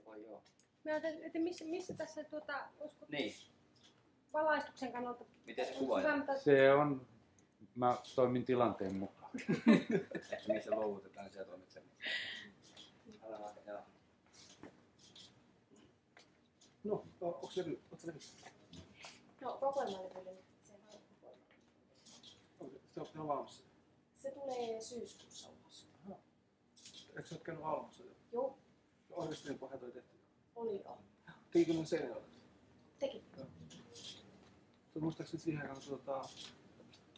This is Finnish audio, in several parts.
Oi joo. Mä ajattelin, että missä tässä olisiko Niin. valaistuksen kannalta... Miten se kuvaa? Se on... Mä toimin tilanteen mukaan. Että missä luovutetaan, niin siellä toimit sen. No, onko se nyt? No, kokoelmalevylle se on kokoelma. Se on valmis. Se tulee syyskuussa ulos. Eikö sä oot käynyt valmassa jo? Joo. Orkesterin pohjalta oli tehty. Oli joo. Tekikö ne Seinäjoella? Teki. Se muistaakseni siihen aikaan,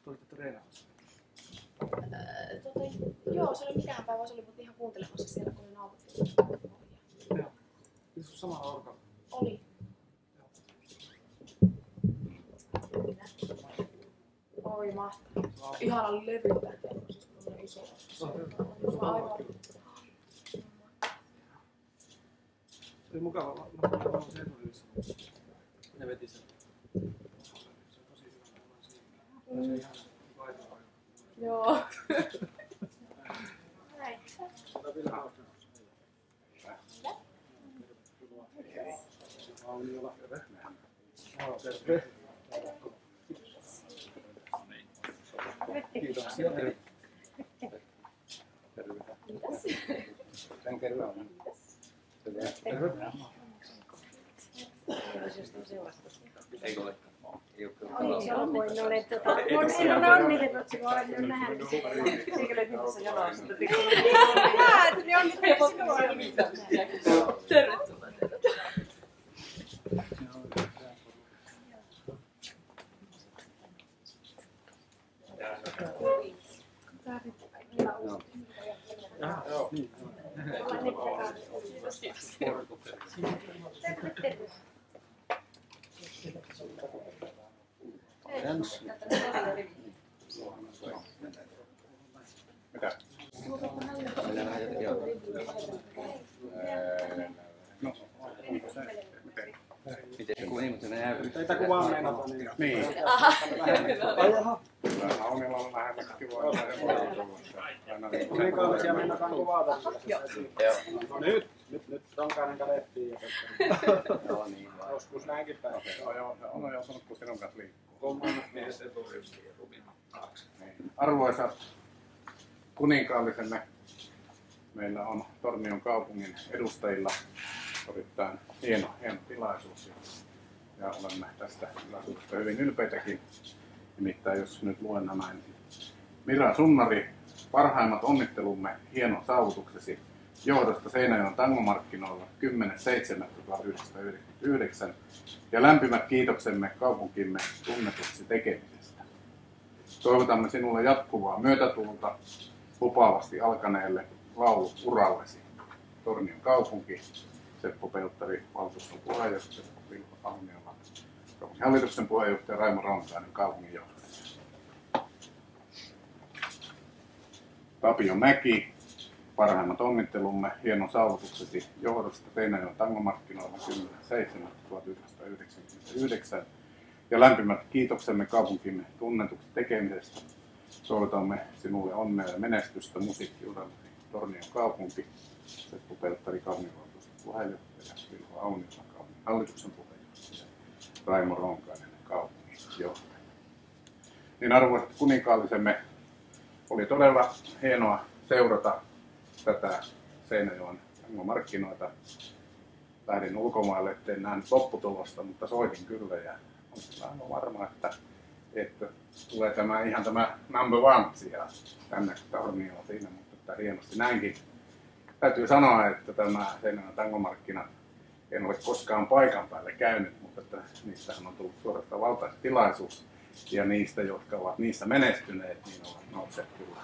te olitte treenaamassa. Joo, se oli mikähän päivä se oli, mutta ihan kuuntelemassa siellä, kun ne nauhoitti. Joo. Se on samalla orkalla. Oli. Oi mahtavaa. Ihana levy tähän. Iso. Aivan. Se oli mukava. Mä olen sen eturivissä. Ne veti sen. Se on tosi hyvä. Se on ihan vaivaa. Joo. Näin. Kiitoksia. Mitäs? Sen kerran. Eikö olekaan? Ei ole kyllä. Oliko se ollut, kun ne oli en ole niitä otsikko, olen jo nähnyt. Sikäli missä jonossa. Jaa, että ne on niitä sinua. Tervetuloa. Mitä? Mennään vähän jotenkin joo. No, miten se kuin ihmisen näyttää? Teitä kuvaa meinata niin. Niin. Aunilla on lähellä kivaa olla. Minkälaisia meinataan kuvata? Joo. No nyt. Tonkainen kadettiin. Joo, niin vaan. Joskus näinkin päin. On joutunut, kun sinun kanssa liikkuu. Kolmannet mies eturivissä ja Rubin taakse. Arvoisat kuninkaallisemme, meillä on Tornion kaupungin edustajilla erittäin hieno tilaisuus. Ja olemme tästä tilaisuudesta hyvin ylpeitäkin. Nimittäin jos nyt luen nämä ensin. Mira Sunnari, parhaimmat onnittelumme hienon saavutuksesi johdosta Seinäjoen tangomarkkinoilla 10.7.1999 ja lämpimät kiitoksemme kaupunkimme tunnetuksi tekemisestä. Toivotamme sinulle jatkuvaa myötätuulta lupaavasti alkaneelle lauluurallesi. Tornion kaupunki, Seppo Pelttari, valtuuston puheenjohtaja, Vilko Auniola, hallituksen puheenjohtaja Raimo Ronkainen, kaupunginjohtaja. Tapio Mäki, parhaimmat onnittelumme hienon saavutuksesi johdosta Seinäjoen tangomarkkinoilla 10.7.1999 ja lämpimät kiitoksemme kaupunkimme tunnetuksi tekemisestä. Toivotamme sinulle onnea ja menestystä musiikkiurallasi Tornion kaupunki, Seppo Pelttari, kaupunginvaltuuston puheenjohtaja, Vilho Auniola, kaupungin hallituksen puheenjohtaja, Raimo Ronkainen, kaupunginjohtaja. Niin arvoisat kuninkaallisemme, oli todella hienoa seurata tätä Seinäjoen tangomarkkinoita. Lähdin ulkomaille, etten nähnyt lopputulosta, mutta soitin kyllä ja olen varma, että tulee tämä number one sijaan tänne Tornioon siinä, mutta että hienosti näinkin. Täytyy sanoa, että tämä Seinäjoen tangomarkkina, en ole koskaan paikan päälle käynyt, mutta että niistähän on tullut suorastaan valtaisa tilaisuus ja niistä, jotka ovat niissä menestyneet, niin ovat nousseet kyllä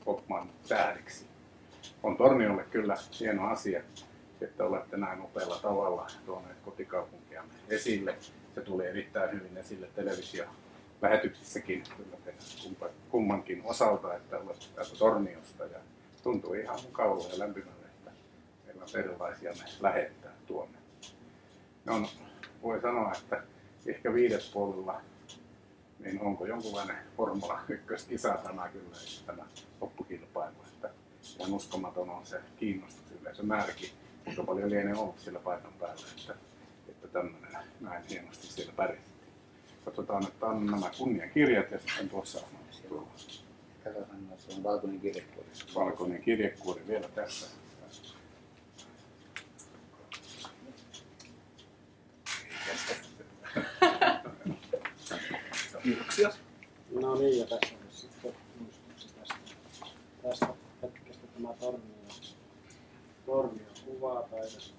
popmaan tähdiksi. On Torniolle kyllä hieno asia, että olette näin nopealla tavalla tuoneet kotikaupunkiamme esille. Se tuli erittäin hyvin esille televisiolähetyksissäkin kummankin osalta, että olette täältä Torniosta ja tuntuu ihan mukavalle ja lämpimälle, että meillä on erilaisia me lähettää tuonne. Voi sanoa, että ehkä viidespuolella niin onko jonkunlainen Formula 1-kisa tämä kyllä, tämä loppukilpailu. Että ihan uskomaton on se kiinnostus yleisömääräkin kuinka paljon lienee ollut siellä paikan päällä, että tämmöinen näin hienosti siellä pärjättiin. Katsotaan, että on nämä kunniakirjat ja sitten tuossa on Se on valkoinen kirjekuori. valkoinen kirjekuori vielä tässä. Kiitoksia. No niin, ja tässä on sitten muistuksi tästä hetkestä tämä tornio kuvapäivästä.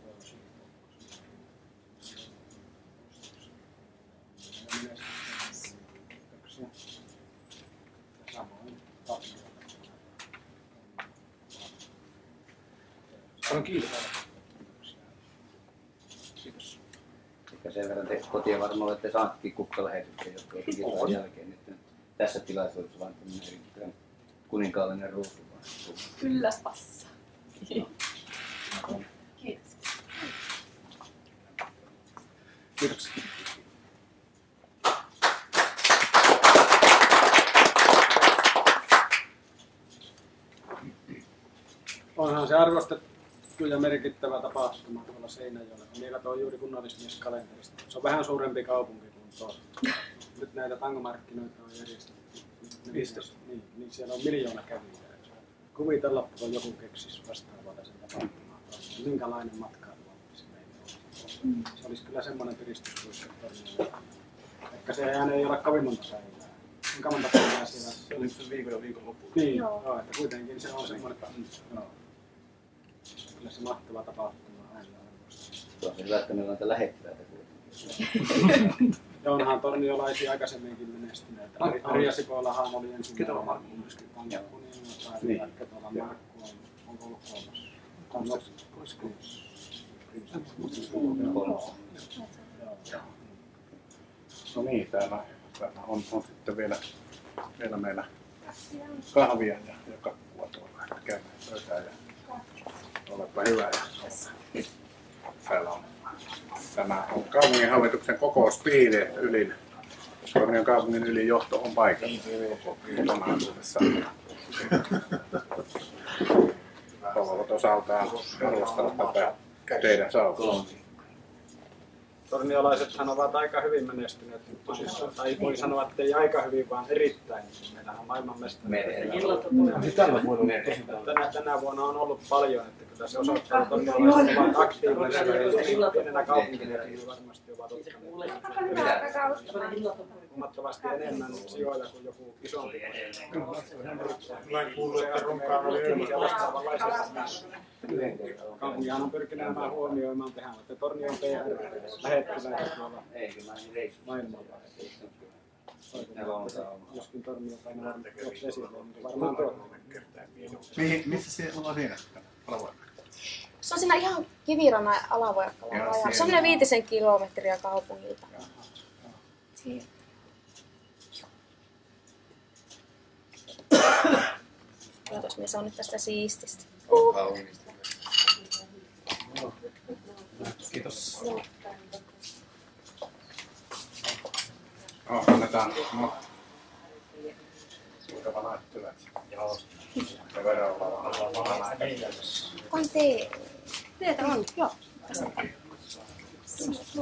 Samoin Kiitos. Kiitos. Ehkä sen verran te kotiin varmaan olette saanutkin kukkalähetyksiä, jotka ovat sen jälkeen nyt tässä tilaisuudessa vaan tämmöinen erittäin kuninkaallinen ruusu. Kyllä passaa. Kiitos. Kiitoksia. onhan se arvostettu ja merkittävä tapahtuma tuolla Seinäjoella. Minä katsoin juuri kunnallismieskalenterista. Se on vähän suurempi kaupunki kuin tuo. Nyt näitä tangomarkkinoita on järjestetty. Niin siellä on 1 miljoona kävijää. Kuvitella, kun joku keksisi vastaavanlaisen tapahtumaan. Minkälainen matkailu olisi meillä. Se olisi kyllä semmoinen piristyspuisto. Ehkä sehän ei ole kovin monta päivää. Kuinka monta päivää siellä? Se oli se viikonloppu. Niin, joo, että kuitenkin se on semmoinen. Joo. Kyllä se mahtava tapahtuma on. Se on hyvä, että meillä on näitä lähettiläitä kuitenkin. Ja onhan torniolaisia aikaisemminkin menestyneitä. Arja Sipolahan oli ensimmäinen. Markku myöskin. Ketola Markku on ollut kolmas. No niin, täällä on sitten vielä meillä kahvia ja kakkua tuolla, että käydään pöytään ja olepa hyvä. Ja täällä on tämä on kaupunginhallituksen kokouspiiri, että Tornion kaupungin ylin johto on paikalla kokonaisuudessa. Ovat osaltaan arvostanut tätä teidän saavutusta. Torniolaisethan ovat aika hyvin menestyneet tosissaan. Tai voi sanoa, että ei aika hyvin, vaan erittäin. Meillähän on maailmanmestari. Tänä vuonna on ollut paljon, että kyllä se osoittaa, että torniolaiset ovat aktiivisia. Pienenä kaupunkina varmasti ovat ottaneet huomattavasti enemmän sijoilla kuin joku isompi. Olen kuullut, että Runkaan oli ilmoittaa vastaavanlaisia. Kaupunkihan on pyrkinyt nämä huomioimaan tehdä, että Tornion PR lähettiläitä tuolla maailmalla. Joskin Tornio tai nämä tuotte esille, niin varmaan tuotte. Missä se on siinä? Se on siinä ihan Kivirannan alavoikkalla rajalla. Se on 5 kilometriä kaupungilta. Kiitos, se on nyt tästä siististä. Kiitos. Annetaan. Kuinka näyttyvät? Joo. Ja verolla on On tee. Teetä on, joo.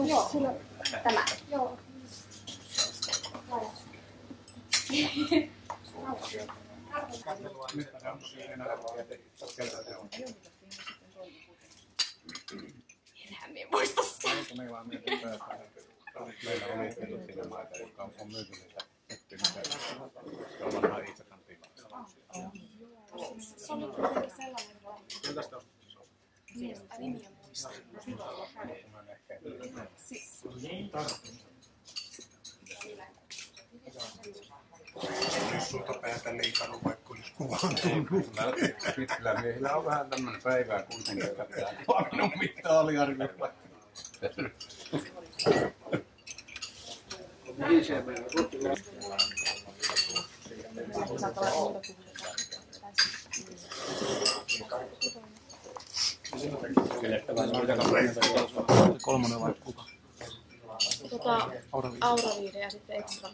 Joo, tämä. Joo. Enhän minä muista sitä. Meillä on oli siinä maita, jotka on myyty niitä jollain itsekan tilaa. Se oli kuitenkin sellainen vaan. Sitä nimiä muista. Olisi sulta päätä leikannut, vaikka olisi kuvaan tullut. Pitkillä miehillä on vähän tämmöinen päivää kuitenkin, että minun mitään aliarvioida. Kolmonen vai kuka? Auraviide ja sitten Extra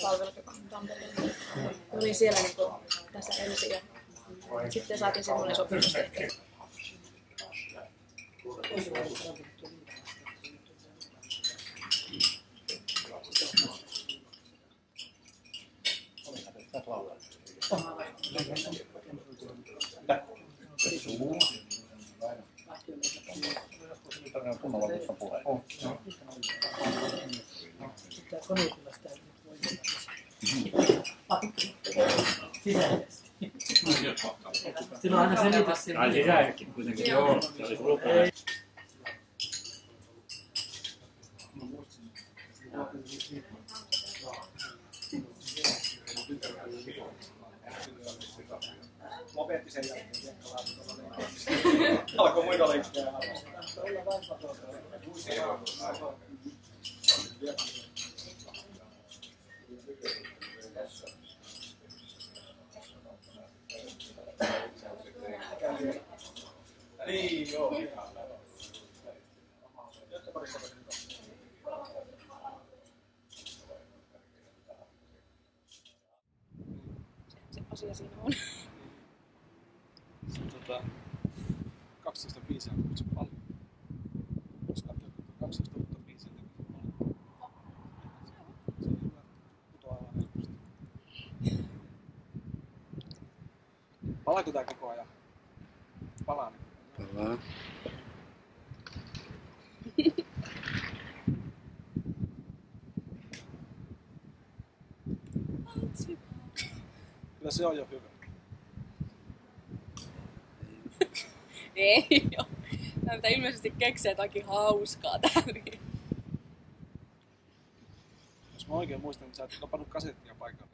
palvelut, joka on Tampereella. Olin siellä niin tässä ensin ja sitten saatiin semmoinen sopimus tehtyä. Silloin aina selitys sinne. Ai sisäänkin kuitenkin. Joo, se olisi lupaa. Lopetti sen jälkeen. Alkoi muita leikkejä. Niin, joo. Se asia siinä on. 12 biisiä on se paljon. Jos katsoo 12 uutta biisiä, niin paljon. Se ei hyvä putoa aivan helposti. Palaako tää koko ajan? Palaa niin. Palaa. Kyllä se on jo hyvä. Ei oo. Tää pitää ilmeisesti keksiä jotakin hauskaa täällä. Jos mä oikein muistan, niin sä et napannut kasettia paikalle.